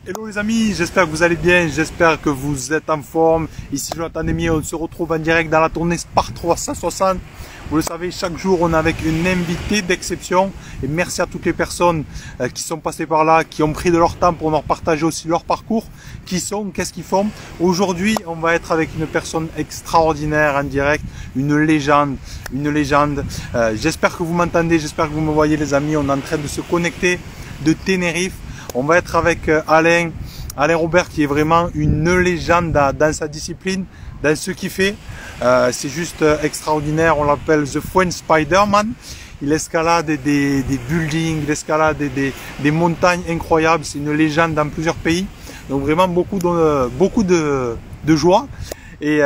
Hello les amis, j'espère que vous allez bien, j'espère que vous êtes en forme. Ici Jonathan Demier, on se retrouve en direct dans la tournée Spark 360. Vous le savez, chaque jour on est avec une invitée d'exception. Et merci à toutes les personnes qui sont passées par là, qui ont pris de leur temps pour nous partager aussi leur parcours. Qui sont, qu'est-ce qu'ils font. Aujourd'hui, on va être avec une personne extraordinaire en direct, une légende, j'espère que vous m'entendez, j'espère que vous me voyez les amis. On est en train de se connecter de Tenerife. On va être avec Alain Robert qui est vraiment une légende dans sa discipline, dans ce qu'il fait. C'est juste extraordinaire, on l'appelle The Fuen Spider-Man. Il escalade des buildings, il escalade des montagnes incroyables. C'est une légende dans plusieurs pays. Donc vraiment beaucoup de joie et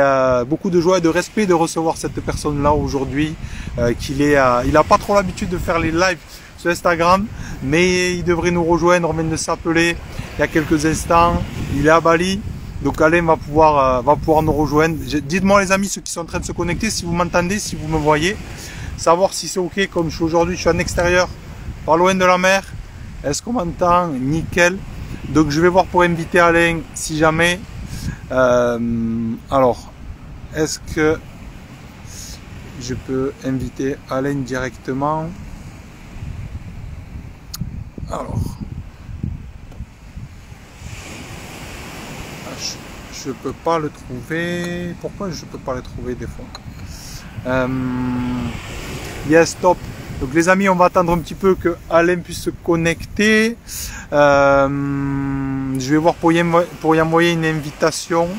beaucoup de joie et de respect de recevoir cette personne-là aujourd'hui. Il a pas trop l'habitude de faire les lives sur Instagram, mais il devrait nous rejoindre. On vient de s'appeler il y a quelques instants. Il est à Bali, donc Alain va pouvoir nous rejoindre. Dites-moi les amis, ceux qui sont en train de se connecter, si vous m'entendez, si vous me voyez, savoir si c'est ok. Comme je suis aujourd'hui, je suis en extérieur, pas loin de la mer. Est-ce qu'on m'entend? Nickel. Donc je vais voir pour inviter Alain si jamais. Alors, est-ce que je peux inviter Alain directement? Alors, je peux pas le trouver. Pourquoi je peux pas le trouver des fois? Yes, stop. Donc les amis, on va attendre un petit peu que Alain puisse se connecter. Je vais voir pour y envoyer une invitation.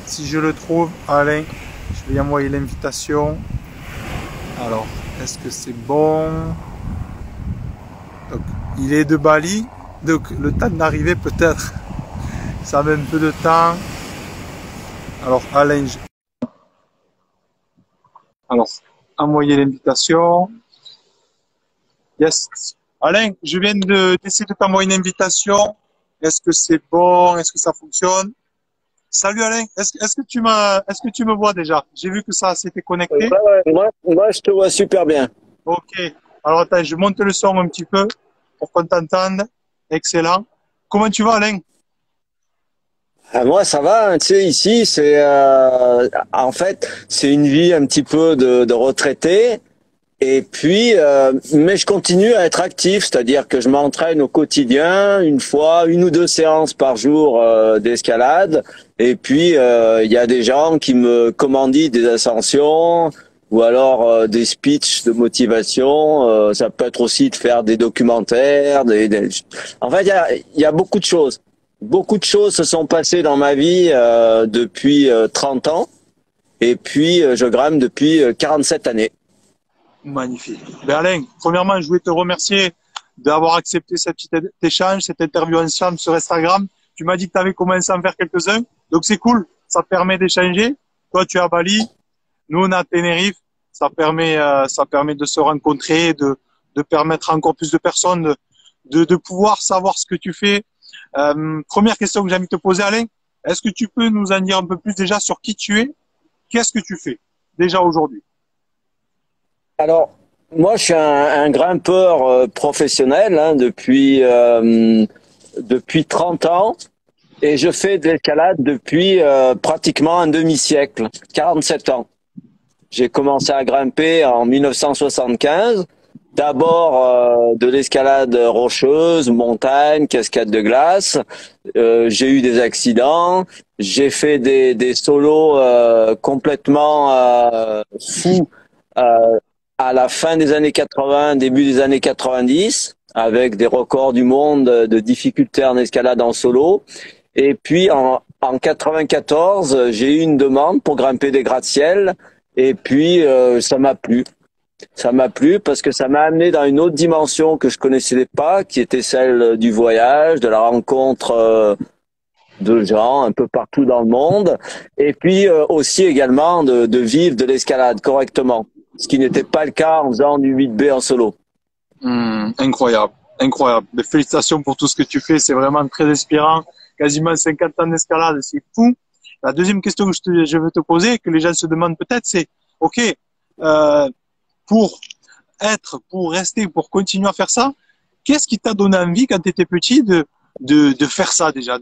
Si je le trouve, Alain, je vais y envoyer l'invitation. Alors, est-ce que c'est bon? Donc, il est de Bali, donc le temps d'arriver peut-être, ça met un peu de temps. Alors Alain, alors envoyer l'invitation. Yes. Alain, je viens d'essayer de t'envoyer une invitation. Est-ce que c'est bon? Est-ce que ça fonctionne? Salut Alain, est-ce que tu me vois déjà? J'ai vu que ça s'était connecté. Moi, je te vois super bien. Ok. Alors attends, je monte le son un petit peu pour qu'on t'entende. Excellent. Comment tu vas, Alain? Moi, ça va. Hein, tu sais, ici, en fait, c'est une vie un petit peu de retraité. Et puis, mais je continue à être actif, c'est-à-dire que je m'entraîne au quotidien, une ou deux séances par jour d'escalade. Et puis, il y a des gens qui me commanditent des ascensions ou alors des speeches de motivation. Ça peut être aussi de faire des documentaires. En fait, il y a beaucoup de choses. Beaucoup de choses se sont passées dans ma vie depuis 30 ans. Et puis, je grimpe depuis 47 années. Magnifique. Ben Alain, premièrement, je voulais te remercier d'avoir accepté cet petit échange, cette interview ensemble sur Instagram. Tu m'as dit que tu avais commencé à en faire quelques-uns, donc c'est cool. Ça te permet d'échanger. Toi, tu es à Bali, nous on est à Tenerife. Ça permet de se rencontrer, de permettre à encore plus de personnes de pouvoir savoir ce que tu fais. Première question que j'ai envie de te poser, Alain. Est-ce que tu peux nous en dire un peu plus déjà sur qui tu es? Qu'est-ce que tu fais déjà aujourd'hui? Alors, moi, je suis un grimpeur professionnel hein, depuis 30 ans et je fais de l'escalade depuis pratiquement un demi-siècle, 47 ans. J'ai commencé à grimper en 1975. D'abord de l'escalade rocheuse, montagne, cascade de glace. J'ai eu des accidents. J'ai fait des solos complètement fous à la fin des années 80, début des années 90, avec des records du monde de difficulté en escalade en solo. Et puis en 94, j'ai eu une demande pour grimper des gratte-ciel. Et puis ça m'a plu. Ça m'a plu parce que ça m'a amené dans une autre dimension que je connaissais pas, qui était celle du voyage, de la rencontre de gens un peu partout dans le monde. Et puis aussi également de vivre de l'escalade correctement. Ce qui n'était pas le cas en faisant du 8B en solo. Incroyable, incroyable. Mais félicitations pour tout ce que tu fais, c'est vraiment très inspirant. Quasiment 50 ans d'escalade, c'est fou. La deuxième question que je veux te poser, que les gens se demandent peut-être, c'est, ok, pour rester, pour continuer à faire ça, qu'est-ce qui t'a donné envie quand tu étais petit de faire ça déjà,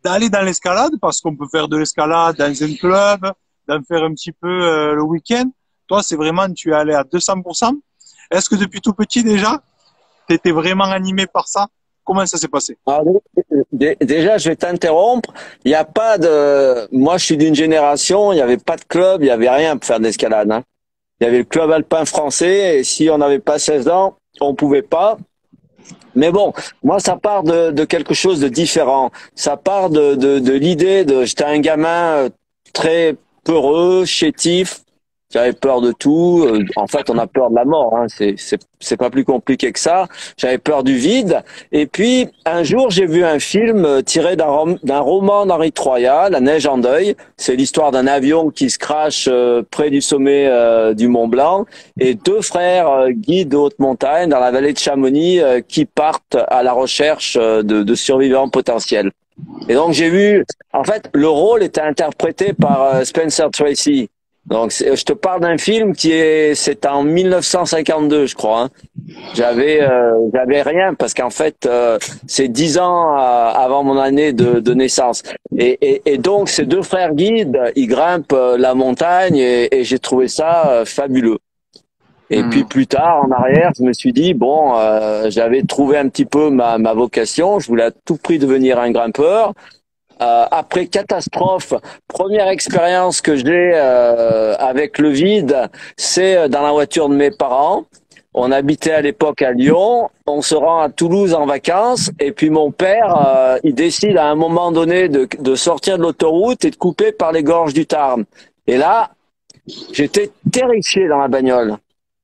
d'aller dans l'escalade, parce qu'on peut faire de l'escalade dans un club, d'en faire un petit peu le week-end. Toi, c'est vraiment, tu es allé à 200%. Est-ce que depuis tout petit déjà, tu étais vraiment animé par ça? Comment ça s'est passé? Alors, déjà, je vais t'interrompre. Il n'y a pas de. Moi, je suis d'une génération. Il n'y avait pas de club. Il n'y avait rien pour faire de l'escalade. Hein. Il y avait le club alpin français. Et si on n'avait pas 16 ans, on pouvait pas. Mais bon, moi, ça part de quelque chose de différent. Ça part de l'idée de. J'étais un gamin très peureux, chétif. J'avais peur de tout. En fait, on a peur de la mort. Hein. C'est pas plus compliqué que ça. J'avais peur du vide. Et puis, un jour, j'ai vu un film tiré d'un roman d'Henri Troyat, La neige en deuil. C'est l'histoire d'un avion qui se crache près du sommet du Mont Blanc et deux frères guides de haute montagne dans la vallée de Chamonix qui partent à la recherche de survivants potentiels. Et donc, j'ai vu... En fait, le rôle était interprété par Spencer Tracy. Donc, je te parle d'un film c'est en 1952, je crois. Hein. J'avais rien parce qu'en fait, c'est 10 ans avant mon année de naissance. Et donc, ces deux frères guides, ils grimpent la montagne et j'ai trouvé ça fabuleux. Et puis plus tard, en arrière, je me suis dit bon, j'avais trouvé un petit peu ma vocation. Je voulais à tout prix devenir un grimpeur. Après catastrophe, première expérience que j'ai avec le vide, c'est dans la voiture de mes parents. On habitait à l'époque à Lyon, on se rend à Toulouse en vacances, et puis mon père, il décide à un moment donné de sortir de l'autoroute et de couper par les gorges du Tarn. Et là, j'étais terrifié dans la bagnole.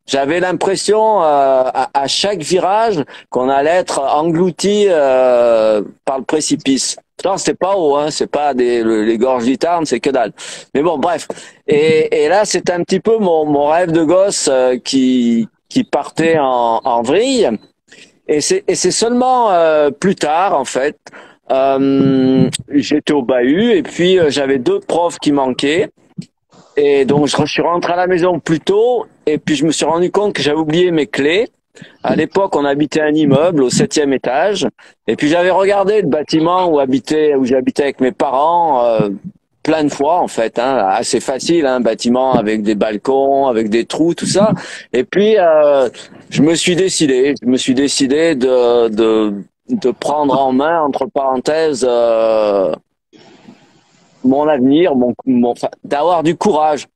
J'avais l'impression à chaque virage qu'on allait être englouti par le précipice. Non, c'était pas haut, hein, c'est pas les gorges du Tarn, c'est que dalle. Mais bon, bref. Et là, c'était un petit peu mon rêve de gosse qui partait en vrille. Et c'est seulement plus tard, en fait, j'étais au bahut et puis j'avais deux profs qui manquaient. Et donc, je suis rentré à la maison plus tôt et puis je me suis rendu compte que j'avais oublié mes clés. À l'époque, on habitait un immeuble au 7e étage. Et puis, j'avais regardé le bâtiment où j'habitais avec mes parents plein de fois, en fait. Hein, assez facile, un bâtiment avec des balcons, avec des trous, tout ça. Et puis, je me suis décidé de prendre en main, entre parenthèses, mon avenir, d'avoir du courage.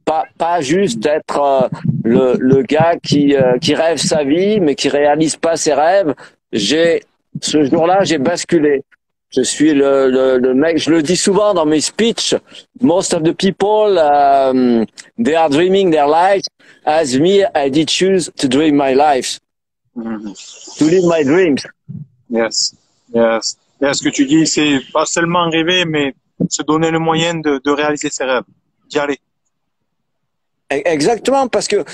Pas juste être le gars qui rêve sa vie mais qui réalise pas ses rêves. Ce jour-là, j'ai basculé. Je suis le mec, je le dis souvent dans mes speeches. Most of the people, they are dreaming their lives. As me, I did choose to dream my life. To live my dreams. Yes, yes. Et ce que tu dis, c'est pas seulement rêver, mais se donner le moyen de réaliser ses rêves, d'y aller. Exactement, parce que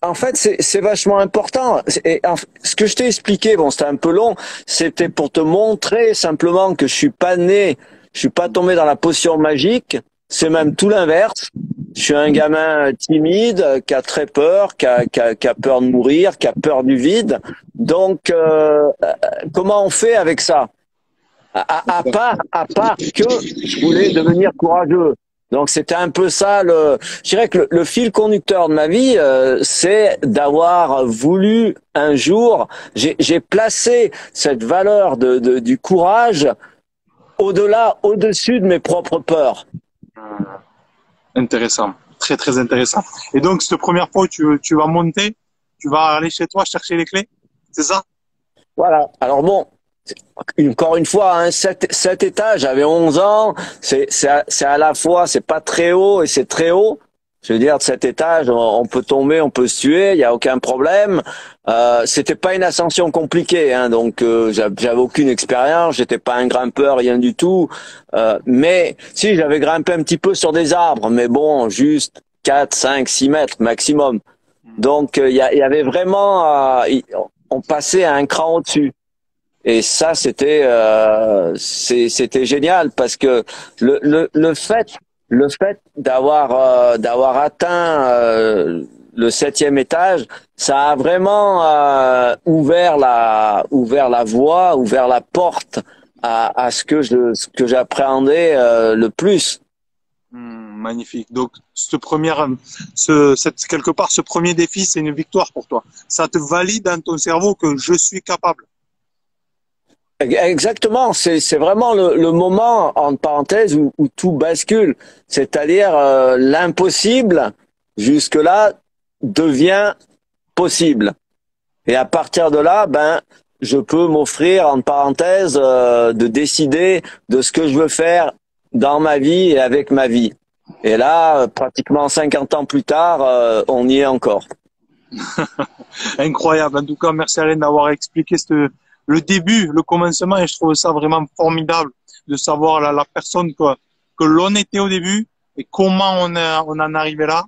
en fait c'est vachement important. Et ce que je t'ai expliqué, bon, c'était un peu long, c'était pour te montrer simplement que je suis pas tombé dans la potion magique. C'est même tout l'inverse. Je suis un gamin timide, qui a très peur, qui a peur de mourir, qui a peur du vide. Donc comment on fait avec ça? À part que je voulais devenir courageux. Donc c'était un peu ça je dirais que le fil conducteur de ma vie, c'est d'avoir voulu un jour, j'ai placé cette valeur du courage au-dessus de mes propres peurs. Intéressant, très très intéressant. Et donc cette première fois où tu vas monter, tu vas aller chez toi chercher les clés, c'est ça? Voilà. Alors bon. Encore une fois, hein, 7 étages, j'avais 11 ans, c'est à la fois, c'est pas très haut et c'est très haut. Je veux dire, de 7 étages, on peut tomber, on peut se tuer, il y a aucun problème. C'était pas une ascension compliquée, hein, donc j'avais aucune expérience, j'étais pas un grimpeur, rien du tout. Mais si, j'avais grimpé un petit peu sur des arbres, mais bon, juste 4, 5, 6 mètres maximum. Donc il y avait vraiment, on passait à un cran au-dessus. Et ça, c'était génial parce que le fait d'avoir atteint le 7e étage, ça a vraiment ouvert la voie, ouvert la porte à ce que j'appréhendais le plus. Magnifique. Donc, quelque part, ce premier défi, c'est une victoire pour toi. Ça te valide dans ton cerveau que je suis capable. Exactement, c'est vraiment le moment, entre parenthèses, où tout bascule. C'est-à-dire l'impossible, jusque-là, devient possible. Et à partir de là, ben, je peux m'offrir, entre parenthèses, de décider de ce que je veux faire dans ma vie et avec ma vie. Et là, pratiquement 50 ans plus tard, on y est encore. Incroyable. En tout cas, merci Alain d'avoir expliqué le début, le commencement, et je trouve ça vraiment formidable de savoir la personne que l'on était au début et comment on en est arrivé là.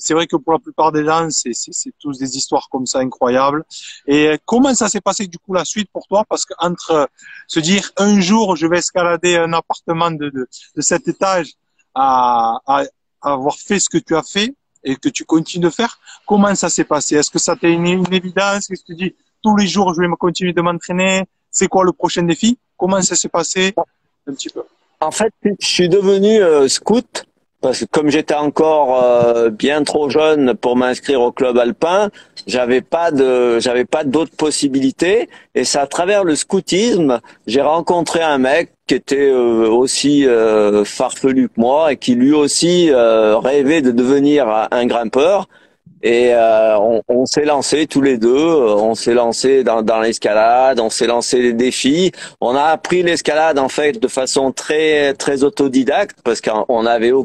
C'est vrai que pour la plupart des gens, c'est tous des histoires comme ça incroyables. Et comment ça s'est passé du coup la suite pour toi? Parce que entre se dire un jour je vais escalader un appartement de 7 étages à avoir fait ce que tu as fait et que tu continues de faire, comment ça s'est passé? Est-ce que ça t'est une évidence? Est-ce que tu dis tous les jours je vais me continuer de m'entraîner? C'est quoi le prochain défi? Comment ça s'est passé? Un petit peu. En fait, je suis devenu scout parce que comme j'étais encore bien trop jeune pour m'inscrire au club alpin, j'avais pas d'autres possibilités. Et c'est à travers le scoutisme, j'ai rencontré un mec qui était aussi farfelu que moi et qui lui aussi rêvait de devenir un grimpeur. Et on s'est lancé tous les deux, on s'est lancé dans l'escalade, on s'est lancé les défis. On a appris l'escalade en fait de façon très très autodidacte parce qu'on n'avait on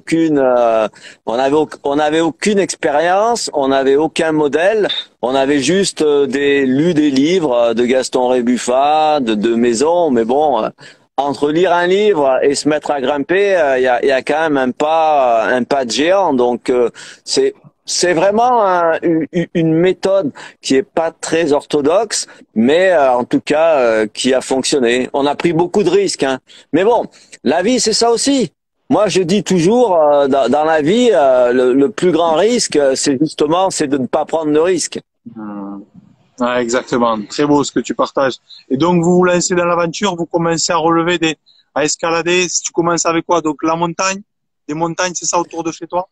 avait aucune expérience, on n'avait aucun modèle. On avait juste lu des livres de Gaston Rébuffat, de Maison, mais bon. Entre lire un livre et se mettre à grimper, il y a quand même un pas de géant. Donc c'est vraiment une méthode qui est pas très orthodoxe, mais en tout cas qui a fonctionné. On a pris beaucoup de risques, hein. Mais bon, la vie c'est ça aussi. Moi je dis toujours dans la vie le plus grand risque c'est de ne pas prendre de risque. Ouais, exactement. Très beau ce que tu partages. Et donc vous vous lancez dans l'aventure, vous commencez à escalader. Tu commences avec quoi? Donc la montagne, des montagnes, c'est ça autour de chez toi?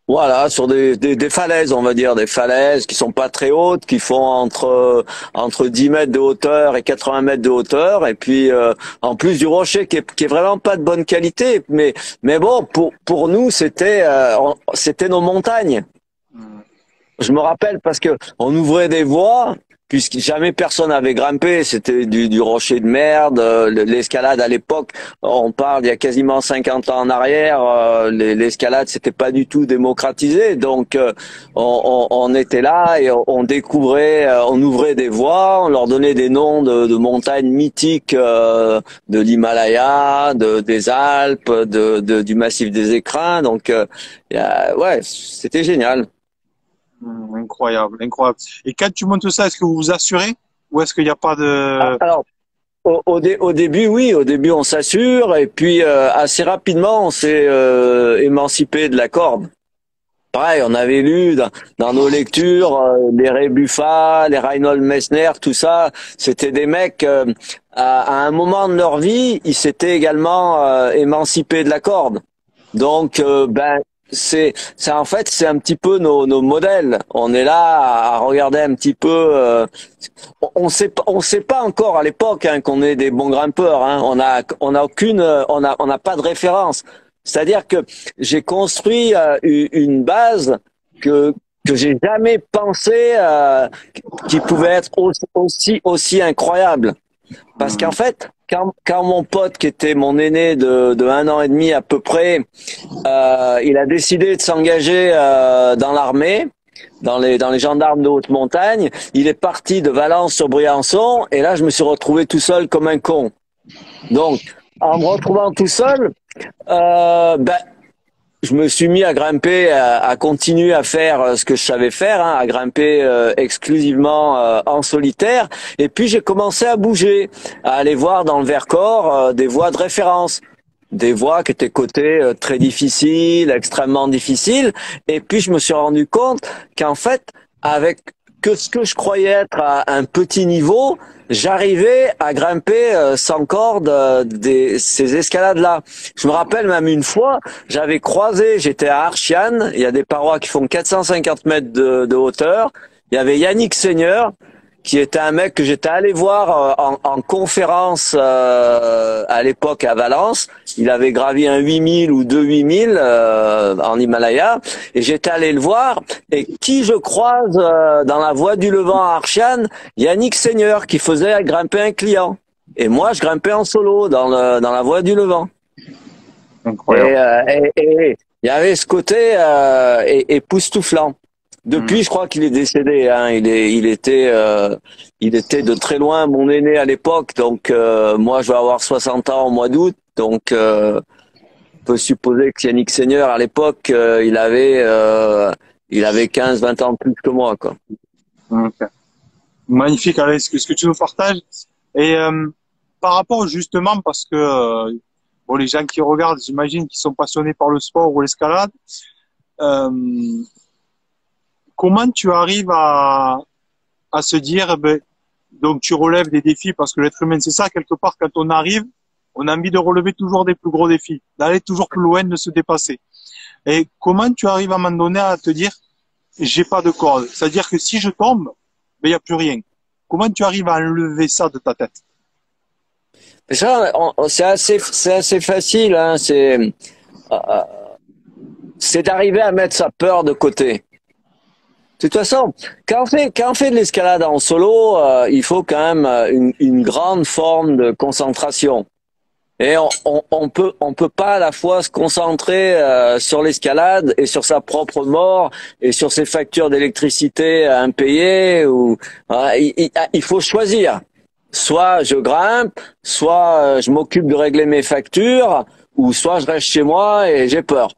Voilà, sur des falaises, on va dire, des falaises qui sont pas très hautes, qui font entre 10 mètres de hauteur et 80 mètres de hauteur, et puis en plus du rocher qui est vraiment pas de bonne qualité, mais bon, pour nous c'était nos montagnes. Je me rappelle parce que on ouvrait des voies. Puisque jamais personne n'avait grimpé, c'était du rocher de merde. L'escalade à l'époque, on parle il y a quasiment 50 ans en arrière, l'escalade c'était pas du tout démocratisé. Donc on était là et on découvrait, on ouvrait des voies, on leur donnait des noms de montagnes mythiques de l'Himalaya, des Alpes, du massif des Écrins. Donc ouais, c'était génial. Incroyable, incroyable. Et quand tu montes ça, est-ce que vous vous assurez ou est-ce qu'il n'y a pas de... Alors, au début, oui. Au début, on s'assure et puis assez rapidement, on s'est émancipé de la corde. Pareil, on avait lu dans nos lectures les Rébuffat, les Reinhold Messner, tout ça. C'était des mecs à un moment de leur vie, ils s'étaient également émancipés de la corde. Donc, ben en fait c'est un petit peu nos modèles. On est là à regarder un petit peu. On sait pas encore à l'époque hein, qu'on est des bons grimpeurs. Hein. On n'a pas de référence. C'est-à-dire que j'ai construit une base que j'ai jamais pensé qui pouvait être aussi incroyable. Parce qu'en fait, quand mon pote qui était mon aîné de 1 an et demi à peu près, il a décidé de s'engager dans l'armée, dans les gendarmes de haute montagne, il est parti de Valence sur Briançon et là je me suis retrouvé tout seul comme un con. Donc en me retrouvant tout seul, ben je me suis mis à grimper, à continuer à faire ce que je savais faire, hein, à grimper exclusivement en solitaire. Et puis j'ai commencé à bouger, à aller voir dans le Vercors des voies de référence, des voies qui étaient cotées très difficiles, extrêmement difficiles. Et puis je me suis rendu compte qu'en fait, que ce que je croyais être à un petit niveau, j'arrivais à grimper sans corde ces escalades-là. Je me rappelle même une fois, j'étais à Archian, il y a des parois qui font 450 mètres de hauteur. Il y avait Yannick Seigneur, qui était un mec que j'étais allé voir en conférence à l'époque à Valence. Il avait gravi un 8000 ou deux 8000 en Himalaya, et j'étais allé le voir. Et qui je croise dans la voie du Levant à Archian? Yannick Seigneur, qui faisait grimper un client. Et moi, je grimpais en solo dans la voie du Levant. Incroyable. Et il y avait ce côté époustouflant. Depuis, je crois qu'il est décédé. Hein. Il était de très loin mon aîné à l'époque. Donc, moi, je vais avoir 60 ans au mois d'août. Donc, on peut supposer que Yannick Seigneur, à l'époque, il avait 15-20 ans de plus que moi, quoi. Okay. Magnifique, Alain, ce que tu nous partages. Et par rapport justement, parce que bon, les gens qui regardent, j'imagine, qui sont passionnés par le sport ou l'escalade. Comment tu arrives à se dire, ben, donc tu relèves des défis parce que l'être humain, c'est ça, quelque part, quand on arrive, on a envie de relever toujours des plus gros défis, d'aller toujours plus loin, de se dépasser. Et comment tu arrives à un moment donné à te dire, j'ai pas de corde. C'est-à-dire que si je tombe, ben, il n'y a plus rien. Comment tu arrives à enlever ça de ta tête? Ça, c'est assez facile, hein. C'est d'arriver à mettre sa peur de côté. De toute façon, quand on fait de l'escalade en solo, il faut quand même une grande forme de concentration. Et on peut pas à la fois se concentrer sur l'escalade et sur sa propre mort et sur ses factures d'électricité impayées. Il faut choisir. Soit je grimpe, soit je m'occupe de régler mes factures, ou soit je reste chez moi et j'ai peur.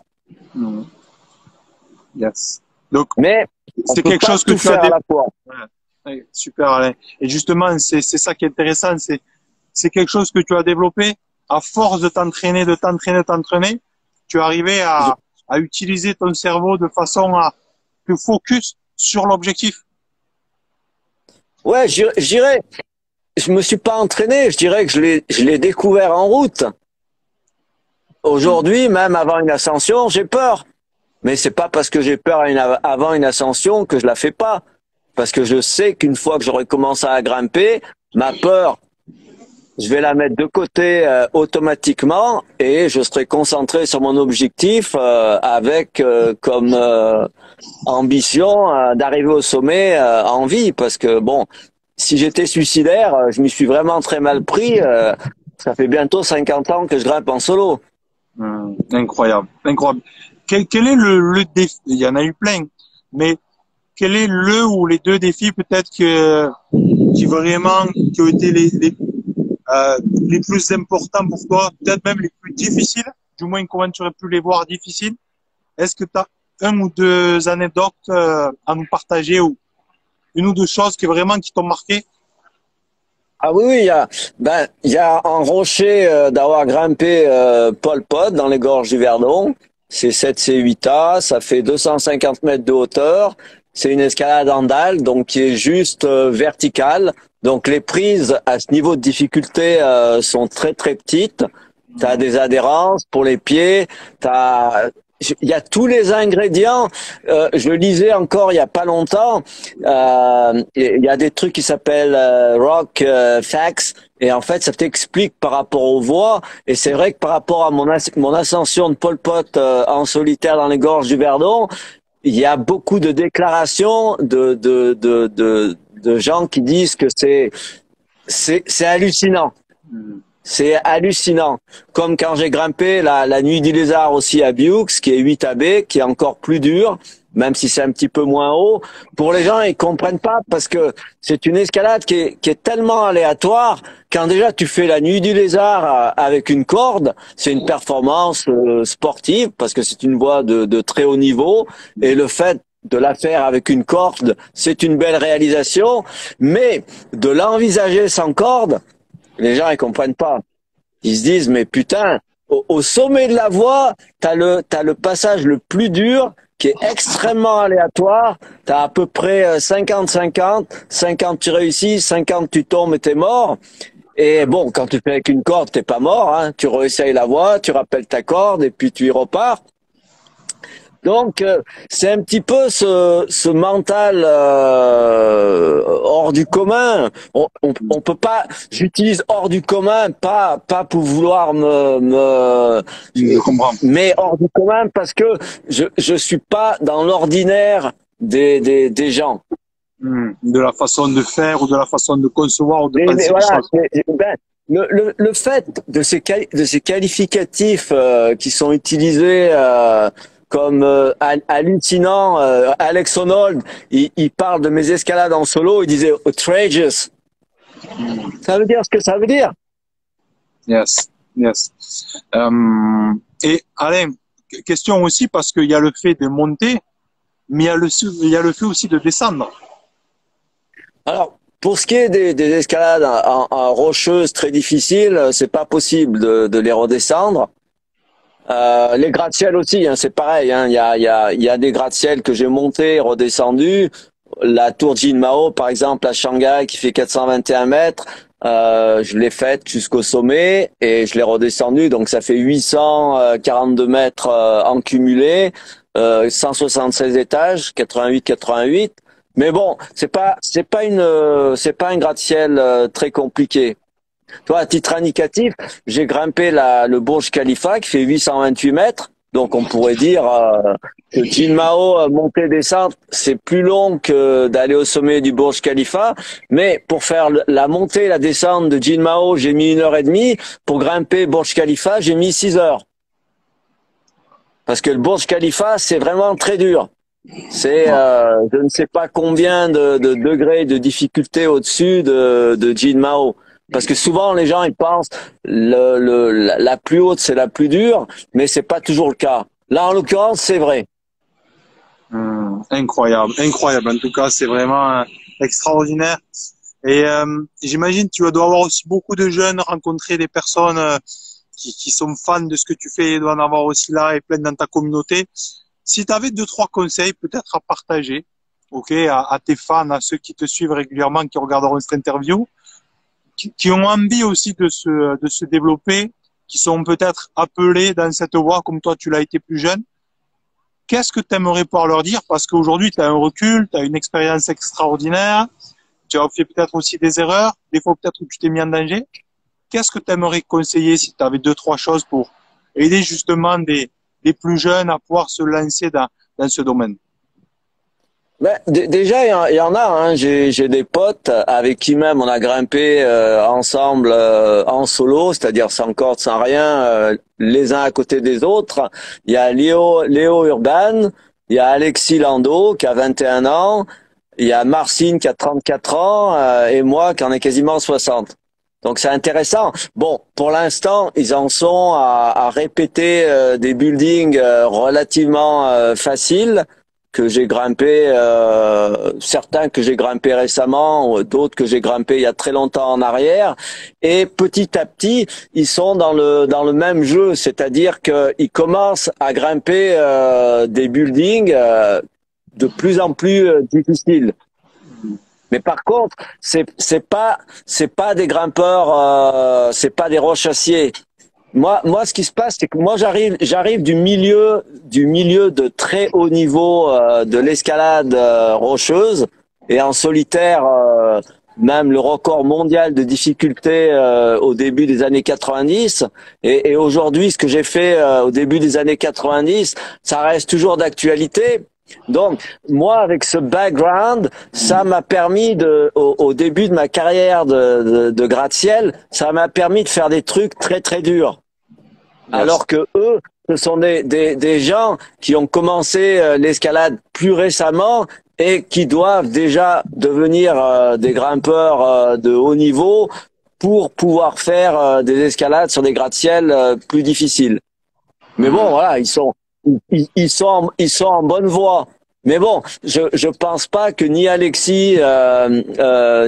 Yes. Donc, mais c'est quelque chose que tu as à la fois. Ouais, super, Alain. Et justement, c'est ça qui est intéressant, c'est quelque chose que tu as développé à force de t'entraîner, tu es arrivé à utiliser ton cerveau de façon à te focus sur l'objectif. Ouais, j'irais. Je me suis pas entraîné, je dirais que je l'ai découvert en route. Aujourd'hui, même avant une ascension, j'ai peur. Mais c'est pas parce que j'ai peur avant une ascension que je la fais pas. Parce que je sais qu'une fois que j'aurai commencé à grimper, ma peur, je vais la mettre de côté automatiquement et je serai concentré sur mon objectif avec comme ambition d'arriver au sommet en vie. Parce que bon, si j'étais suicidaire, je m'y suis vraiment très mal pris. Ça fait bientôt 50 ans que je grimpe en solo. Incroyable, incroyable. Quel est le défi? Il y en a eu plein, mais quel est le ou les deux défis peut-être qui ont été les plus importants pour toi, peut-être même les plus difficiles, du moins comment tu aurais pu les voir difficiles? Est-ce que tu as un ou deux anecdotes à nous partager ou une ou deux choses qui t'ont marqué? Ah oui, il y a un rocher d'avoir grimpé Pol Pot dans les gorges du Verdon. C'est 7C8A, ça fait 250 mètres de hauteur. C'est une escalade en dalle, donc qui est juste verticale. Donc les prises à ce niveau de difficulté sont très très petites. T'as des adhérences pour les pieds, il y a tous les ingrédients. Je lisais encore il y a pas longtemps. Il y a des trucs qui s'appellent Rock Facts. Et en fait, ça t'explique par rapport aux voies. Et c'est vrai que par rapport à mon ascension de Pol Pot en solitaire dans les gorges du Verdon, il y a beaucoup de déclarations de gens qui disent que c'est hallucinant. C'est hallucinant. Comme quand j'ai grimpé la nuit du lézard aussi à Bioux, qui est 8AB, qui est encore plus dur, même si c'est un petit peu moins haut. Pour les gens, ils comprennent pas parce que c'est une escalade qui est tellement aléatoire. Quand déjà tu fais la nuit du lézard avec une corde, c'est une performance sportive parce que c'est une voie de très haut niveau. Et le fait de la faire avec une corde, c'est une belle réalisation. Mais de l'envisager sans corde, les gens ils comprennent pas. Ils se disent mais putain, au sommet de la voie, t'as le passage le plus dur qui est extrêmement aléatoire. Tu as à peu près 50-50. 50 tu réussis, 50 tu tombes et t'es mort. Et bon, quand tu fais avec une corde, t'es pas mort. Hein. Tu réessayes la voie, tu rappelles ta corde et puis tu y repars. Donc, c'est un petit peu ce mental hors du commun. On peut pas. J'utilise hors du commun, pas pour vouloir Je comprends. mais hors du commun parce que je suis pas dans l'ordinaire des gens. De la façon de faire ou de la façon de concevoir ou de penser les Voilà, choses. ben, le fait de ces qualificatifs qui sont utilisés comme hallucinant, Alex Honnold, il parle de mes escalades en solo, il disait outrageous. Ça veut dire ce que ça veut dire. Yes, yes. Et Alain, question aussi parce qu'il y a le fait de monter, mais il y a le fait aussi de descendre. Alors, pour ce qui est des escalades en rocheuses très difficiles, c'est pas possible de les redescendre. Les gratte-ciel aussi, hein, c'est pareil. Hein, il y a des gratte-ciel que j'ai montés et redescendus. La tour Jinmao, par exemple, à Shanghai, qui fait 421 mètres, je l'ai faite jusqu'au sommet et je l'ai redescendue. Donc, ça fait 842 mètres en cumulé, 176 étages, 88. Mais bon, c'est pas un gratte-ciel très compliqué. Toi, à titre indicatif, j'ai grimpé le Burj Khalifa qui fait 828 mètres. Donc, on pourrait dire que Jinmao, montée descente, c'est plus long que d'aller au sommet du Burj Khalifa. Mais pour faire la montée et la descente de Jinmao, j'ai mis 1h30. Pour grimper Burj Khalifa, j'ai mis 6 heures. Parce que le Burj Khalifa, c'est vraiment très dur. C'est je ne sais pas combien de degrés de difficulté au-dessus de Jinmao. Parce que souvent les gens ils pensent la plus haute c'est la plus dure, mais c'est pas toujours le cas. Là en l'occurrence c'est vrai. Incroyable, incroyable. En tout cas, c'est vraiment extraordinaire. Et j'imagine tu dois avoir aussi beaucoup de jeunes, rencontrer des personnes qui sont fans de ce que tu fais. Il doit en avoir aussi là et plein dans ta communauté. Si tu avais 2-3 conseils peut-être à partager, ok, à tes fans, à ceux qui te suivent régulièrement, qui regarderont cette interview, qui ont envie aussi de se développer, qui sont peut-être appelés dans cette voie comme toi tu l'as été plus jeune, qu'est-ce que tu aimerais pouvoir leur dire? Parce qu'aujourd'hui tu as un recul, tu as une expérience extraordinaire, tu as fait peut-être aussi des erreurs, des fois peut-être où tu t'es mis en danger. Qu'est-ce que tu aimerais conseiller si tu avais 2-3 choses pour aider justement des plus jeunes à pouvoir se lancer dans ce domaine? Ben, déjà, il y en a. Hein. J'ai des potes avec qui même on a grimpé ensemble en solo, c'est-à-dire sans corde, sans rien, les uns à côté des autres. Il y a Léo Urban, il y a Alexis Landau qui a 21 ans, il y a Marcine qui a 34 ans et moi qui en ai quasiment 60. Donc c'est intéressant. Bon, pour l'instant, ils en sont à répéter des buildings relativement faciles que j'ai grimpé, certains que j'ai grimpé récemment, d'autres que j'ai grimpé il y a très longtemps en arrière. Et petit à petit, ils sont dans le même jeu, c'est-à-dire qu'ils commencent à grimper des buildings de plus en plus difficiles. Mais par contre, c'est pas des grimpeurs, c'est pas des rochassiers. Moi, ce qui se passe, c'est que moi, j'arrive du milieu de très haut niveau de l'escalade rocheuse et en solitaire, même le record mondial de difficulté au début des années 90. Et aujourd'hui, ce que j'ai fait au début des années 90, ça reste toujours d'actualité. Donc, moi, avec ce background, ça m'a permis au début de ma carrière de gratte-ciel, ça m'a permis de faire des trucs très très durs. Alors que eux, ce sont des gens qui ont commencé l'escalade plus récemment et qui doivent déjà devenir des grimpeurs de haut niveau pour pouvoir faire des escalades sur des gratte-ciel plus difficiles. Mais bon, voilà, ils sont en bonne voie. Mais bon, je pense pas que ni Alexis,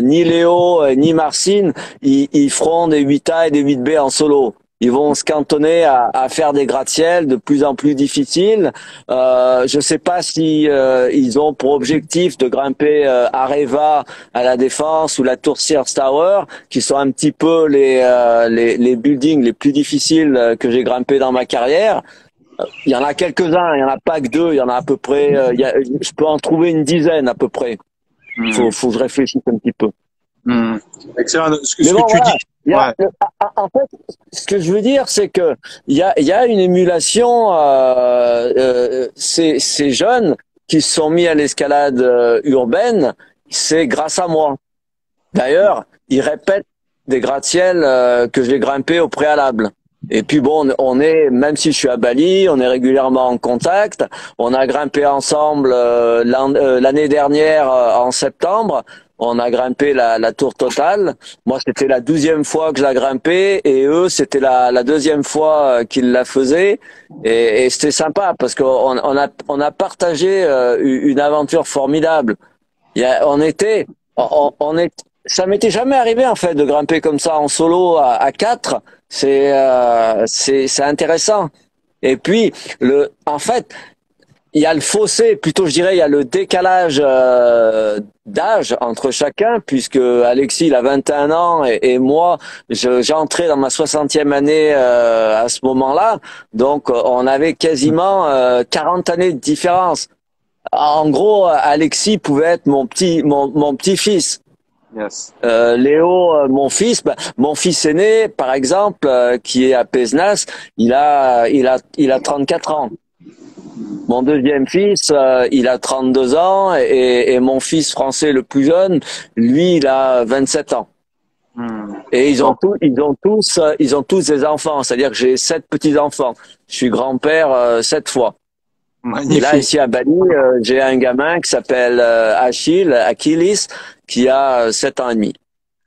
ni Léo, ni Marcine, ils feront des 8A et des 8B en solo. Ils vont se cantonner à faire des gratte-ciel de plus en plus difficiles. Je sais pas si ils ont pour objectif de grimper Areva à la Défense ou la tour Sears Tower, qui sont un petit peu les buildings les plus difficiles que j'ai grimpés dans ma carrière. Il y en a quelques-uns, il y en a pas que deux, il y en a à peu près. Je peux en trouver une dizaine à peu près. Faut que je réfléchisse un petit peu. Excellent. Ce que Mais bon, tu voilà. dis. Ouais. En fait, ce que je veux dire, c'est que il y a une émulation. Ces jeunes qui se sont mis à l'escalade urbaine, c'est grâce à moi. D'ailleurs, ils répètent des gratte-ciel que j'ai grimpé au préalable. Et puis bon, on est, même si je suis à Bali, on est régulièrement en contact. On a grimpé ensemble l'année dernière en septembre. On a grimpé la tour Totale. Moi, c'était la 12e fois que je la grimpais et eux, c'était la deuxième fois qu'ils la faisaient. Et c'était sympa parce qu'on a partagé une aventure formidable. Ça m'était jamais arrivé en fait de grimper comme ça en solo à quatre. C'est intéressant. Et puis en fait, il y a le fossé, plutôt je dirais, il y a le décalage d'âge entre chacun, puisque Alexis il a 21 ans et moi j'entrais dans ma 60e année à ce moment-là, donc on avait quasiment 40 années de différence. En gros, Alexis pouvait être mon petit-fils. Yes. Léo, mon fils aîné, par exemple, qui est à Pézenas, il a 34 ans. Mon deuxième fils, il a 32 ans et mon fils français le plus jeune, lui, il a 27 ans. Et ils ont tous des enfants, c'est-à-dire que j'ai 7 petits-enfants. Je suis grand-père 7 fois. Magnifique. Et là, ici à Bali, j'ai un gamin qui s'appelle Achilles, qui a 7 ans et demi.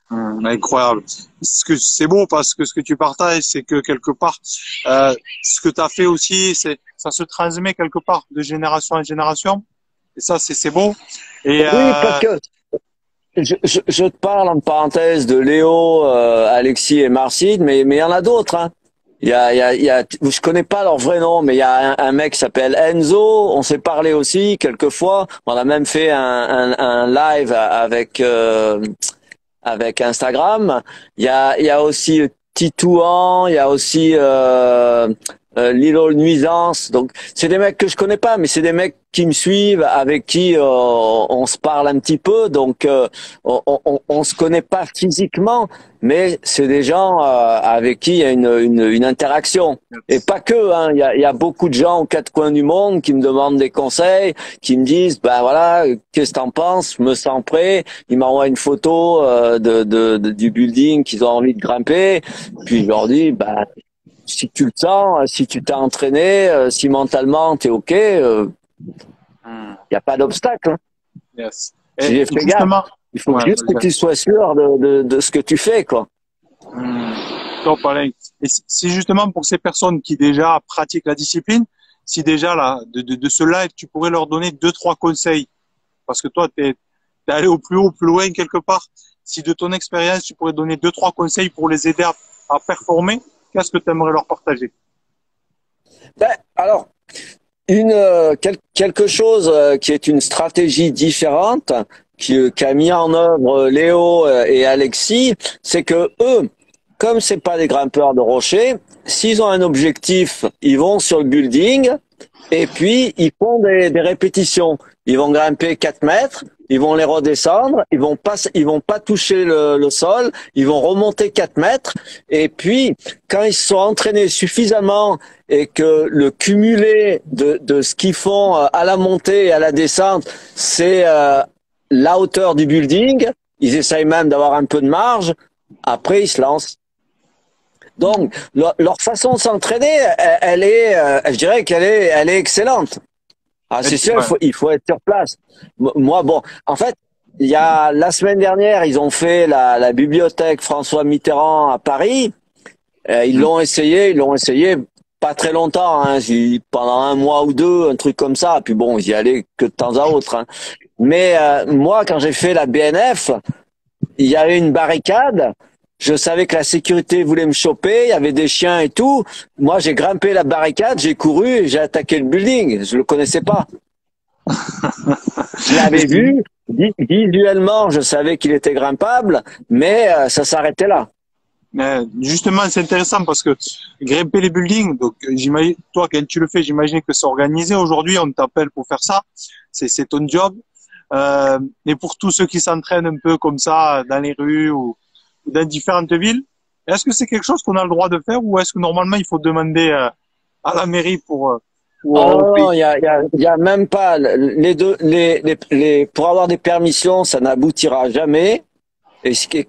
Incroyable. C'est beau parce que ce que tu partages, c'est que quelque part, ce que tu as fait aussi, ça se transmet quelque part de génération en génération. Et ça, c'est beau. Et, oui, parce que je te parle en parenthèse de Léo, Alexis et Marcide, mais il y en a d'autres. Hein. Je connais pas leur vrai nom, mais il y a un mec qui s'appelle Enzo. On s'est parlé aussi quelques fois. On a même fait un live avec Instagram. Il y a aussi Titouan, il y a aussi Lilo Nuisance. Donc c'est des mecs que je connais pas, mais c'est des mecs qui me suivent, avec qui on se parle un petit peu. Donc on se connaît pas physiquement, mais c'est des gens avec qui il y a une interaction. Et pas que, hein. Il y a beaucoup de gens aux 4 coins du monde qui me demandent des conseils, qui me disent, ben voilà, qu'est-ce que t'en penses? Je me sens prêt. Ils m'envoient une photo du building qu'ils ont envie de grimper. Puis je leur dis, ben si tu le sens, si tu t'es entraîné, si mentalement t'es ok, y a pas d'obstacle. Hein. yes. J'ai fait gaffe. Il faut juste que tu sois sûr de ce que tu fais, quoi. Top, Alain. Et c'est justement pour ces personnes qui déjà pratiquent la discipline, si déjà là, de ce live, tu pourrais leur donner 2-3 conseils. Parce que toi, t'es allé au plus haut, plus loin quelque part. Si de ton expérience, tu pourrais donner 2-3 conseils pour les aider à performer, qu'est-ce que tu aimerais leur partager? Alors, quelque chose qui est une stratégie différente qu'a mis en œuvre Léo et Alexis, c'est que eux, comme c'est pas des grimpeurs de rochers, s'ils ont un objectif, ils vont sur le building et puis ils font des répétitions. Ils vont grimper 4 mètres, ils vont les redescendre, ils vont pas toucher le sol, ils vont remonter 4 mètres et puis quand ils se sont entraînés suffisamment et que le cumulé de ce qu'ils font à la montée et à la descente, c'est la hauteur du building, ils essayent même d'avoir un peu de marge, après ils se lancent. Donc leur façon de s'entraîner, elle est, je dirais qu'elle est excellente. Ah, c'est sûr, il faut être sur place. Moi, bon, en fait, il y a la semaine dernière, ils ont fait la bibliothèque François Mitterrand à Paris. Ils l'ont essayé pas très longtemps, hein, pendant 1 mois ou 2, un truc comme ça. Puis bon, ils y allaient que de temps à autre. Hein. Mais moi, quand j'ai fait la BNF, il y avait une barricade. Je savais que la sécurité voulait me choper, il y avait des chiens et tout. Moi, j'ai grimpé la barricade, j'ai couru et j'ai attaqué le building. Je le connaissais pas. Je l'avais vu, visuellement, je savais qu'il était grimpable, mais ça s'arrêtait là. Justement, c'est intéressant parce que grimper les buildings, donc j'imagine, toi, quand tu le fais, j'imagine que c'est organisé. Aujourd'hui, on t'appelle pour faire ça. C'est ton job. Et pour tous ceux qui s'entraînent un peu comme ça dans les rues ou dans différentes villes, est-ce que c'est quelque chose qu'on a le droit de faire ou est-ce que normalement il faut demander à la mairie ou au Oh, pays? il y a même pas les deux, pour avoir des permissions, ça n'aboutira jamais.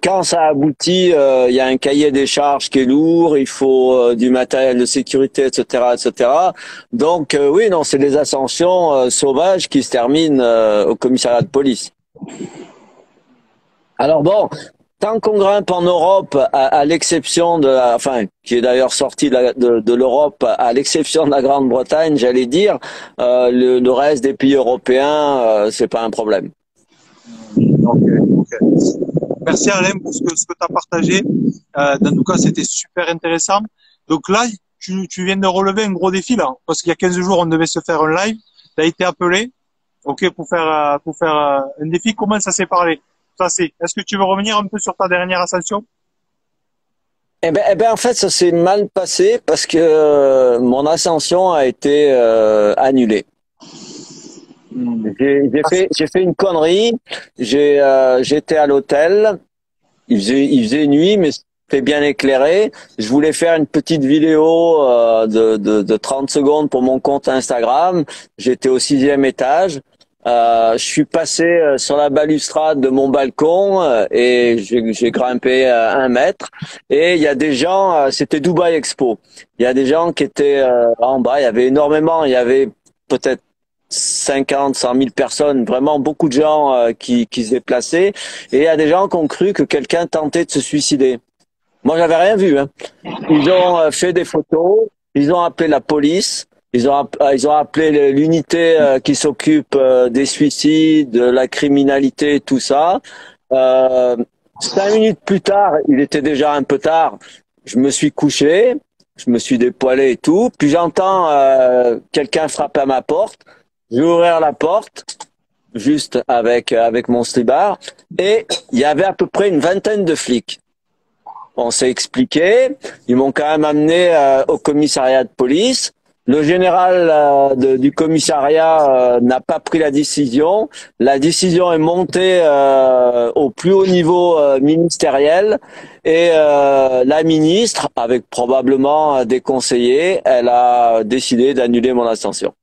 Quand ça aboutit, il y a un cahier des charges qui est lourd, il faut du matériel de sécurité, etc., etc. Donc oui, non, c'est des ascensions sauvages qui se terminent au commissariat de police. Alors bon, tant qu'on grimpe en Europe, à l'exception enfin, qui est d'ailleurs sorti de l'Europe, à l'exception de la Grande-Bretagne, j'allais dire, le reste des pays européens, c'est pas un problème. Ok, ok. Merci Alain pour ce que tu as partagé. En tout cas, c'était super intéressant. Donc là, tu viens de relever un gros défi là, parce qu'il y a 15 jours, on devait se faire un live. Tu as été appelé, ok, pour faire un défi. Comment ça s'est parlé? Est-ce que tu veux revenir un peu sur ta dernière ascension? Eh ben, en fait, ça s'est mal passé parce que mon ascension a été annulée. J'ai fait une connerie. J'étais à l'hôtel. Il faisait nuit, mais c'était bien éclairé. Je voulais faire une petite vidéo de 30 secondes pour mon compte Instagram. J'étais au 6e étage. Je suis passé sur la balustrade de mon balcon et j'ai grimpé 1 mètre. Et il y a des gens, c'était Dubaï Expo. Il y a des gens qui étaient en bas. Il y avait énormément. Il y avait peut-être 50, 100 000 personnes, vraiment beaucoup de gens qui se déplaçaient. Et il y a des gens qui ont cru que quelqu'un tentait de se suicider. Moi, j'avais rien vu. Hein. Ils ont fait des photos, ils ont appelé la police, ils ont appelé l'unité qui s'occupe des suicides, de la criminalité, tout ça. 5 minutes plus tard, il était déjà un peu tard. Je me suis couché, je me suis dépoilé et tout. Puis j'entends quelqu'un frapper à ma porte. Je vais ouvrir la porte, juste avec mon slibard, et il y avait à peu près une vingtaine de flics. On s'est expliqué, ils m'ont quand même amené au commissariat de police. Le général du commissariat n'a pas pris la décision. La décision est montée au plus haut niveau ministériel et la ministre, avec probablement des conseillers, elle a décidé d'annuler mon ascension.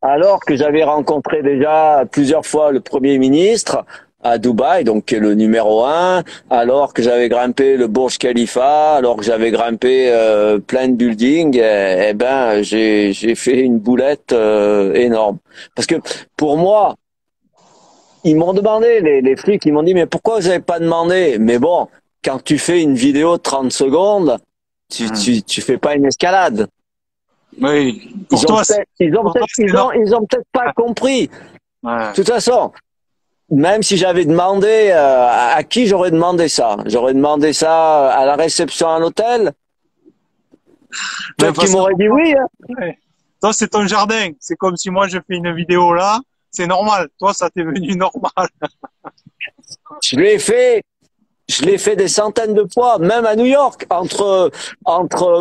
Alors que j'avais rencontré déjà plusieurs fois le Premier ministre à Dubaï, donc qui est le numéro 1, alors que j'avais grimpé le Burj Khalifa, alors que j'avais grimpé plein de buildings, eh ben j'ai fait une boulette énorme. Parce que pour moi, ils m'ont demandé, les flics, ils m'ont dit mais pourquoi vous n'avez pas demandé? Mais bon, quand tu fais une vidéo de 30 secondes, tu fais pas une escalade. Oui. Ils ont peut-être pas compris. Ouais. De toute façon, même si j'avais demandé à qui j'aurais demandé ça? J'aurais demandé ça à la réception à l'hôtel. Peut-être qu'ils m'auraient dit oui. Hein. Ouais. Toi, c'est ton jardin. C'est comme si moi je fais une vidéo là. C'est normal. Toi, ça t'est venu normal. Je l'ai fait des centaines de fois, même à New York, entre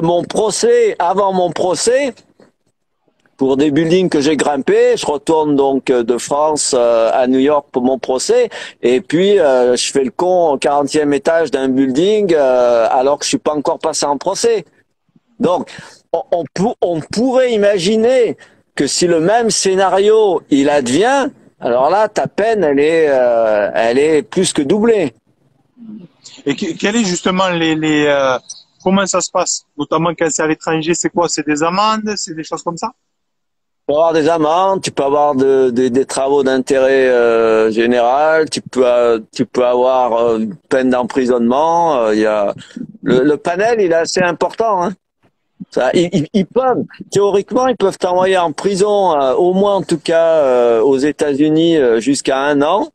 mon procès, avant mon procès, pour des buildings que j'ai grimpés. Je retourne donc de France à New York pour mon procès, et puis je fais le con au 40e étage d'un building alors que je suis pas encore passé en procès. Donc, on pourrait imaginer que si le même scénario il advient, alors là, ta peine, elle est plus que doublée. Et quel est justement comment ça se passe? Notamment quand c'est à l'étranger, c'est quoi? C'est des amendes? C'est des choses comme ça? Tu peux avoir des amendes, tu peux avoir des travaux d'intérêt général, tu peux avoir une peine d'emprisonnement. Il y a le panel, il est assez important. Hein. Ça, ils peuvent théoriquement, ils peuvent t'envoyer en prison, au moins en tout cas aux États-Unis jusqu'à 1 an.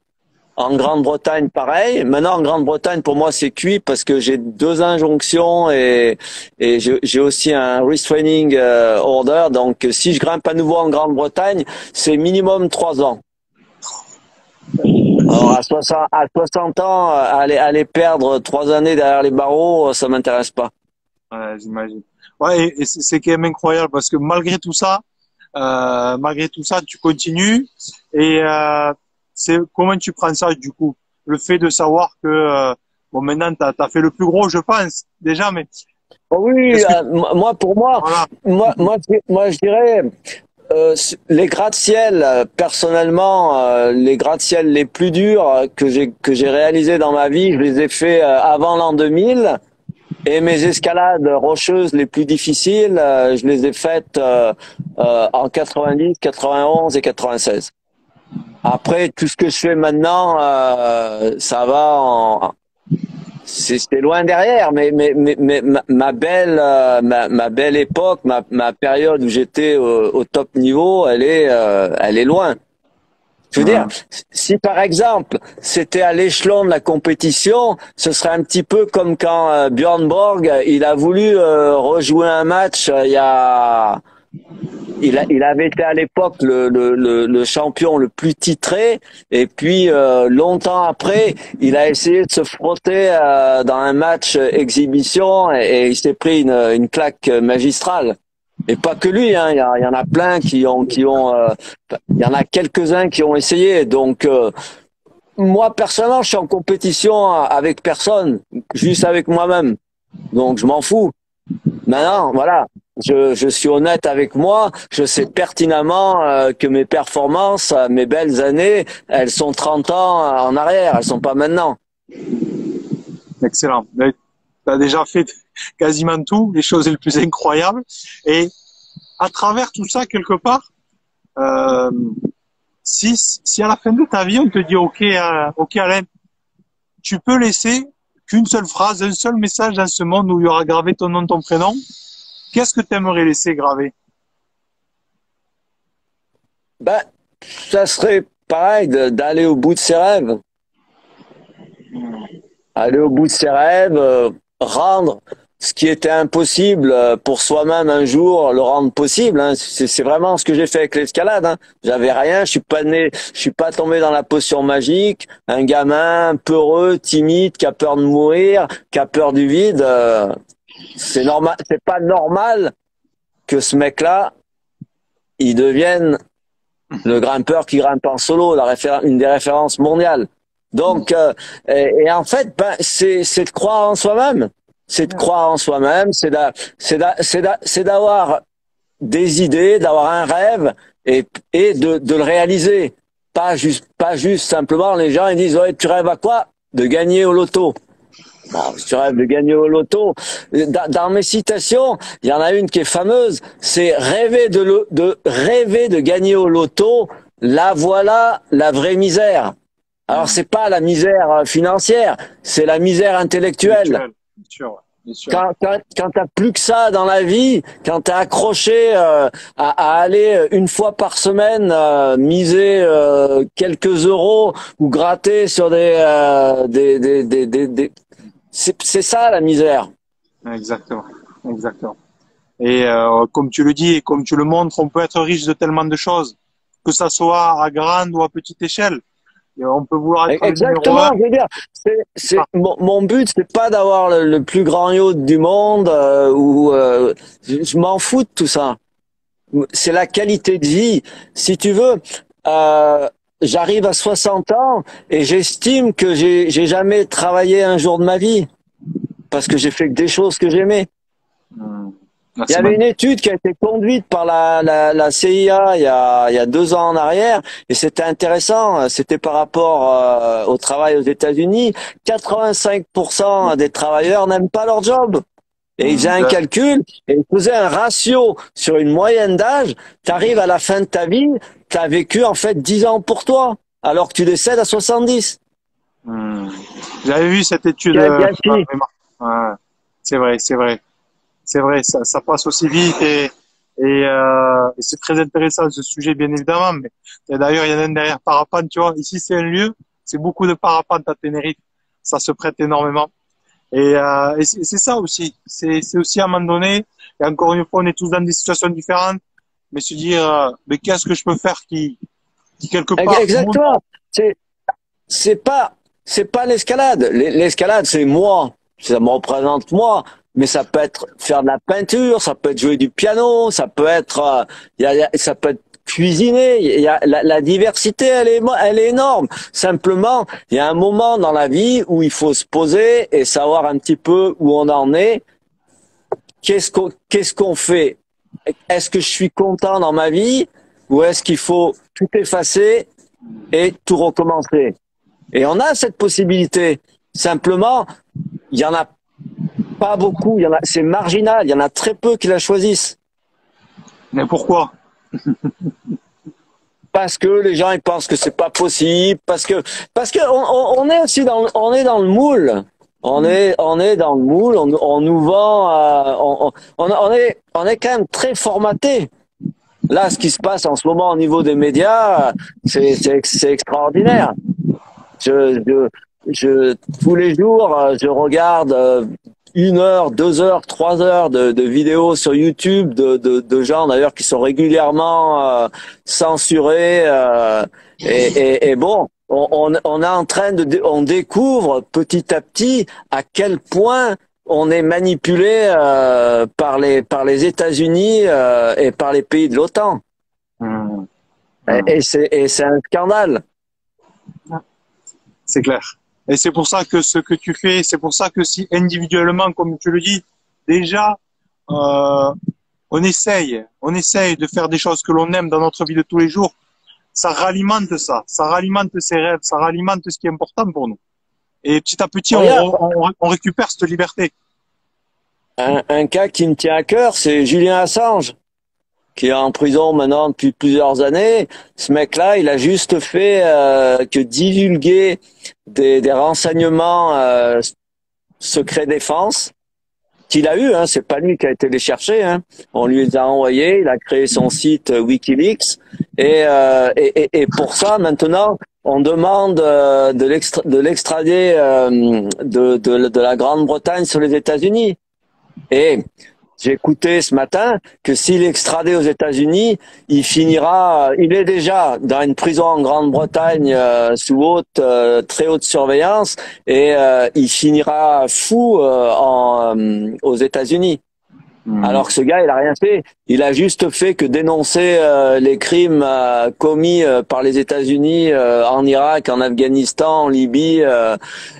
En Grande-Bretagne, pareil. Maintenant, en Grande-Bretagne, pour moi, c'est cuit parce que j'ai 2 injonctions et j'ai aussi un restraining order. Donc, si je grimpe à nouveau en Grande-Bretagne, c'est minimum 3 ans. Alors, à 60 ans, aller perdre 3 années derrière les barreaux, ça m'intéresse pas. Ouais, j'imagine. Ouais, et c'est quand même incroyable parce que malgré tout ça, tu continues. Et c'est comment tu prends ça du coup? Le fait de savoir que bon maintenant t'as fait le plus gros, je pense déjà, mais Oh oui, est-ce que pour moi, voilà, je dirais les gratte-ciel. Personnellement, les gratte-ciel les plus durs que j'ai réalisés dans ma vie, je les ai faits avant l'an 2000. Et mes escalades rocheuses les plus difficiles, je les ai faites en 90, 91 et 96. Après, tout ce que je fais maintenant, ça va c'est loin derrière, mais ma belle époque, ma période où j'étais au top niveau, elle est loin. Je veux dire, si par exemple c'était à l'échelon de la compétition, ce serait un petit peu comme quand Björn Borg il a voulu rejouer un match il avait été à l'époque le champion le plus titré et puis longtemps après il a essayé de se frotter dans un match exhibition et il s'est pris une claque magistrale. Et pas que lui, hein. Il y en a plein il y en a quelques-uns qui ont essayé. Donc, moi, personnellement, je suis en compétition avec personne, juste avec moi-même. Donc, je m'en fous. Maintenant, voilà. Je suis honnête avec moi. Je sais pertinemment que mes performances, mes belles années, elles sont 30 ans en arrière. Elles sont pas maintenant. excellent. Tu as déjà fait quasiment tout, les choses les plus incroyables. Et à travers tout ça, quelque part, euh, si à la fin de ta vie, on te dit OK Alain, tu peux laisser qu'une seule phrase, un seul message dans ce monde où il y aura gravé ton nom, ton prénom, qu'est-ce que tu aimerais laisser graver? Ben, ça serait pareil d'aller au bout de ses rêves. Aller au bout de ses rêves, rendre ce qui était impossible pour soi-même un jour, le rendre possible. Hein. C'est vraiment ce que j'ai fait avec l'escalade. Hein. J'avais rien, je suis pas tombé dans la potion magique. Un gamin peureux, timide, qui a peur de mourir, qui a peur du vide. C'est normal, c'est pas normal que ce mec-là, il devienne le grimpeur qui grimpe en solo, une des références mondiales. Donc, en fait, ben, c'est de croire en soi-même. C'est de croire en soi-même, c'est d'avoir des idées, d'avoir un rêve et de le réaliser. Pas juste simplement, les gens, ils disent, ouais, tu rêves à quoi? De gagner au loto. Bon, si tu rêves de gagner au loto, dans mes citations, il y en a une qui est fameuse, c'est rêver de gagner au loto, là voilà la vraie misère. Alors c'est pas la misère financière, c'est la misère intellectuelle. Bien sûr, ouais, bien sûr. Quand t'as plus que ça dans la vie, quand t'es accroché à aller une fois par semaine miser quelques euros ou gratter sur c'est ça la misère. Exactement, exactement. Et comme tu le dis et comme tu le montres, on peut être riche de tellement de choses, que ça soit à grande ou à petite échelle. Et on peut vouloir être le numéro un. Exactement, je veux dire, mon but, c'est pas d'avoir le plus grand yacht du monde je m'en fous de tout ça. C'est la qualité de vie. Si tu veux, j'arrive à 60 ans et j'estime que j'ai jamais travaillé un jour de ma vie parce que j'ai fait que des choses que j'aimais. Il y avait une étude qui a été conduite par la CIA il y a 2 ans en arrière et c'était intéressant. C'était par rapport au travail aux États-Unis. 85% des travailleurs n'aiment pas leur job. Et ils faisaient un calcul et ils faisaient un ratio sur une moyenne d'âge. Tu arrives à la fin de ta vie, tu as vécu en fait 10 ans pour toi, alors que tu décèdes à 70. J'avais vu cette étude. Ouais, c'est vrai, c'est vrai. C'est vrai, ça passe aussi vite et c'est très intéressant ce sujet bien évidemment. Mais et d'ailleurs il y en a un derrière Parapente, tu vois. Ici c'est un lieu, c'est beaucoup de parapente à Tenerife. Ça se prête énormément. Et c'est ça aussi. C'est aussi à un moment donné, et encore une fois, on est tous dans des situations différentes, mais se dire, mais qu'est-ce que je peux faire qui quelque part. Exactement. C'est pas, c'est pas l'escalade. L'escalade, c'est moi. Ça me représente moi. Mais ça peut être faire de la peinture, ça peut être jouer du piano, ça peut être, ça peut être cuisiner. Il y a la diversité, elle est énorme. Simplement, il y a un moment dans la vie où il faut se poser et savoir un petit peu où on en est. Qu'est-ce qu'on fait? Est-ce que je suis content dans ma vie ou est-ce qu'il faut tout effacer et tout recommencer? Et on a cette possibilité. Simplement, il y en a pas beaucoup. C'est marginal. Il y en a très peu qui la choisissent. Mais pourquoi? Parce que les gens ils pensent que c'est pas possible. Parce que on est aussi on est dans le moule. On est dans le moule. On nous vend. On est quand même très formaté. Là, ce qui se passe en ce moment au niveau des médias, c'est extraordinaire. Tous les jours, je regarde 1 heure, 2 heures, 3 heures de vidéos sur YouTube de gens d'ailleurs qui sont régulièrement censurés. Et bon, on est en train on découvre petit à petit à quel point on est manipulé par les États-Unis et par les pays de l'OTAN. Et c'est un scandale. C'est clair. Et c'est pour ça que ce que tu fais, c'est pour ça que si individuellement, comme tu le dis, déjà, on essaye de faire des choses que l'on aime dans notre vie de tous les jours, ça ralimente ses rêves, ça ralimente ce qui est important pour nous. Et petit à petit, on récupère cette liberté. Un cas qui me tient à cœur, c'est Julian Assange, qui est en prison maintenant depuis plusieurs années. Ce mec-là, il a juste fait que divulguer des renseignements secret défense qu'il a eu. Hein, c'est pas lui qui a été les chercher. Hein. On lui les a envoyés. Il a créé son site WikiLeaks et pour ça maintenant, on demande de l'extrader de la Grande-Bretagne sur les États-Unis. Et j'ai écouté ce matin que s'il est extradé aux États-Unis, il est déjà dans une prison en Grande-Bretagne sous très haute surveillance et il finira fou aux États-Unis. Alors que ce gars, il a rien fait. Il a juste fait que dénoncer les crimes commis par les États-Unis en Irak, en Afghanistan, en Libye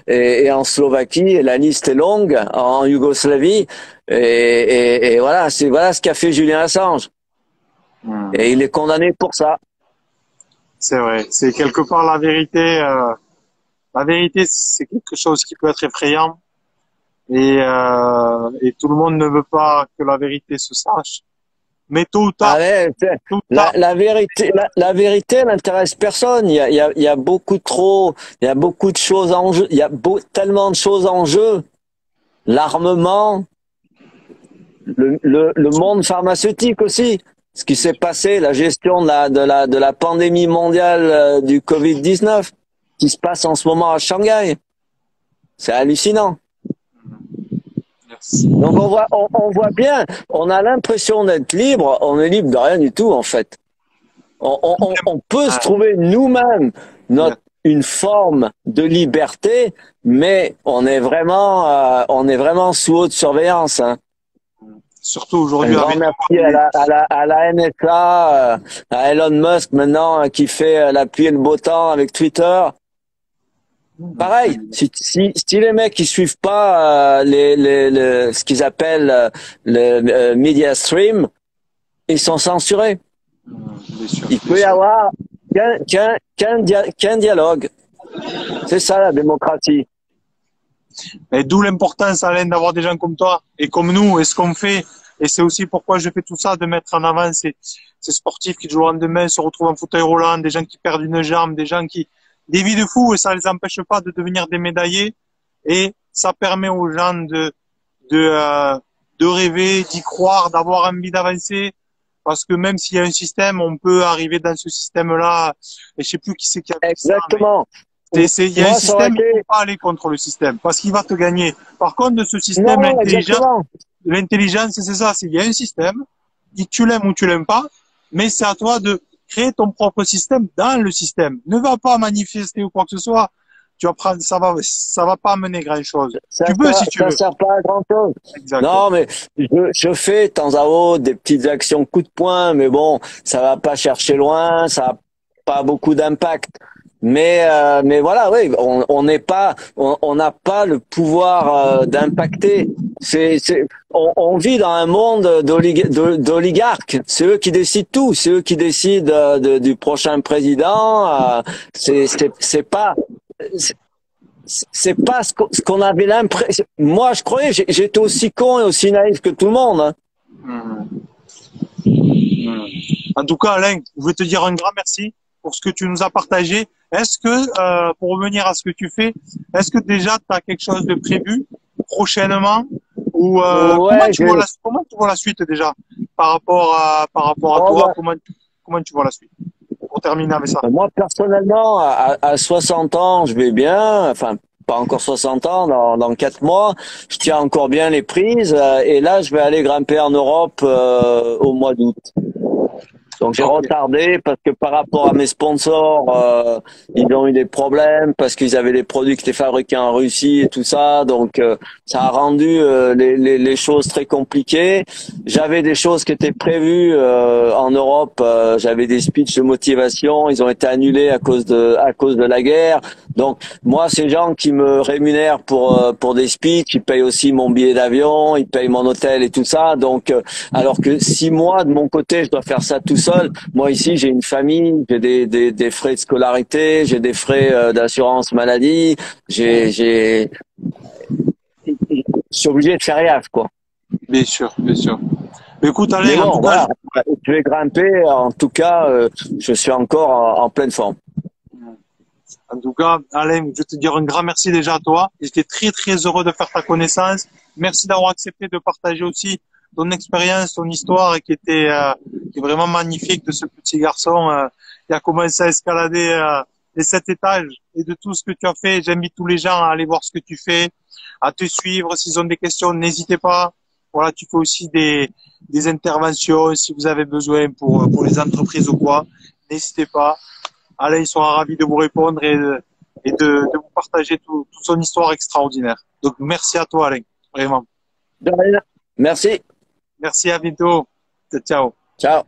et en Slovaquie. Et la liste est longue, en Yougoslavie. Et voilà, voilà ce qu'a fait Julian Assange. Et il est condamné pour ça. C'est vrai. C'est quelque part la vérité. La vérité, c'est quelque chose qui peut être effrayant. Et tout le monde ne veut pas que la vérité se sache. Mais tôt ou tard, la vérité, elle n'intéresse personne. Il y a beaucoup de choses en jeu. Il y a tellement de choses en jeu. L'armement, le monde pharmaceutique aussi. Ce qui s'est passé, la gestion de la pandémie mondiale du Covid-19, qui se passe en ce moment à Shanghai. C'est hallucinant. Donc on voit bien, on a l'impression d'être libre, on est libre de rien du tout en fait. On peut se trouver nous-mêmes une forme de liberté, mais on est vraiment sous haute surveillance. Hein. Surtout aujourd'hui. Un grand merci à la NSA, à Elon Musk maintenant qui fait la pluie et le beau temps avec Twitter. Pareil, si les mecs ils suivent pas ce qu'ils appellent le media stream, ils sont censurés. Il peut y avoir qu'un dialogue. C'est ça la démocratie. Et d'où l'importance, Alain, d'avoir des gens comme toi et comme nous, et ce qu'on fait. Et c'est aussi pourquoi je fais tout ça, de mettre en avant ces sportifs qui du jour au lendemain se retrouvent en fauteuil roulant, des gens qui perdent une jambe, des vies de fous, et ça les empêche pas de devenir des médaillés, et ça permet aux gens de rêver, d'y croire, d'avoir envie d'avancer, parce que même s'il y a un système, on peut arriver dans ce système-là, et je sais plus qui c'est qui a dit Exactement. Il y a un moi, ça aurait système, il ne été... faut pas aller contre le système, parce qu'il va te gagner. Par contre, de ce système, Non, exactement. l'intelligence, c'est ça, il y a un système, tu l'aimes ou tu l'aimes pas, mais c'est à toi de créer ton propre système dans le système. Ne va pas manifester ou quoi que ce soit. Tu vas prendre, ça va pas mener grand chose. Tu peux si tu Ça veux. sert pas à grand chose. Exactement. Non, mais je fais de temps à autre des petites actions coup de poing, mais bon, ça va pas chercher loin, ça a pas beaucoup d'impact. Mais voilà, oui, on n'est pas, on n'a pas le pouvoir d'impacter. On vit dans un monde d'oligarques. C'est eux qui décident tout. C'est eux qui décident du prochain président. C'est pas. C'est pas ce qu'on avait l'impression. Moi, je croyais, j'étais aussi con et aussi naïf que tout le monde. Hein. Mmh. En tout cas, Alain, je veux te dire un grand merci pour ce que tu nous as partagé. Est-ce que, pour revenir à ce que tu fais, est-ce que déjà tu as quelque chose de prévu prochainement ou Ouais, comment tu vois la suite déjà par rapport à oh, toi, bah, comment tu vois la suite pour terminer avec ça? moi, personnellement, à 60 ans, je vais bien. Enfin, pas encore 60 ans, dans 4 mois, je tiens encore bien les prises. Et là, je vais aller grimper en Europe au mois d'août. Donc j'ai Ok. retardé parce que par rapport à mes sponsors, ils ont eu des problèmes parce qu'ils avaient des produits qui étaient fabriqués en Russie et tout ça. Donc ça a rendu les choses très compliquées. J'avais des choses qui étaient prévues en Europe. J'avais des speeches de motivation. Ils ont été annulés à cause de la guerre. Donc moi, ces gens qui me rémunèrent pour des speeches, ils payent aussi mon billet d'avion, ils payent mon hôtel et tout ça. Donc alors que si moi de mon côté je dois faire ça tout seul, moi ici j'ai une famille, j'ai des frais de scolarité, j'ai des frais d'assurance maladie, je suis obligé de faire gaffe quoi. Bien sûr, bien sûr. Mais écoute, Mais Alain, en bon tout cas, voilà, je vais grimper. En tout cas, je suis encore en pleine forme. Alain, je veux te dire un grand merci déjà à toi. J'étais très, très heureux de faire ta connaissance. Merci d'avoir accepté de partager aussi ton expérience, ton histoire, qui est vraiment magnifique de ce petit garçon qui a commencé à escalader les 7 étages et de tout ce que tu as fait. J'invite tous les gens à aller voir ce que tu fais, à te suivre. S'ils ont des questions, n'hésitez pas. Voilà, tu fais aussi des interventions si vous avez besoin pour les entreprises ou quoi. N'hésitez pas. Alain sera ravi de vous répondre et de vous partager toute son histoire extraordinaire. Donc, merci à toi, Alain. Vraiment. De rien. Merci. Merci, à bientôt. Ciao. Ciao.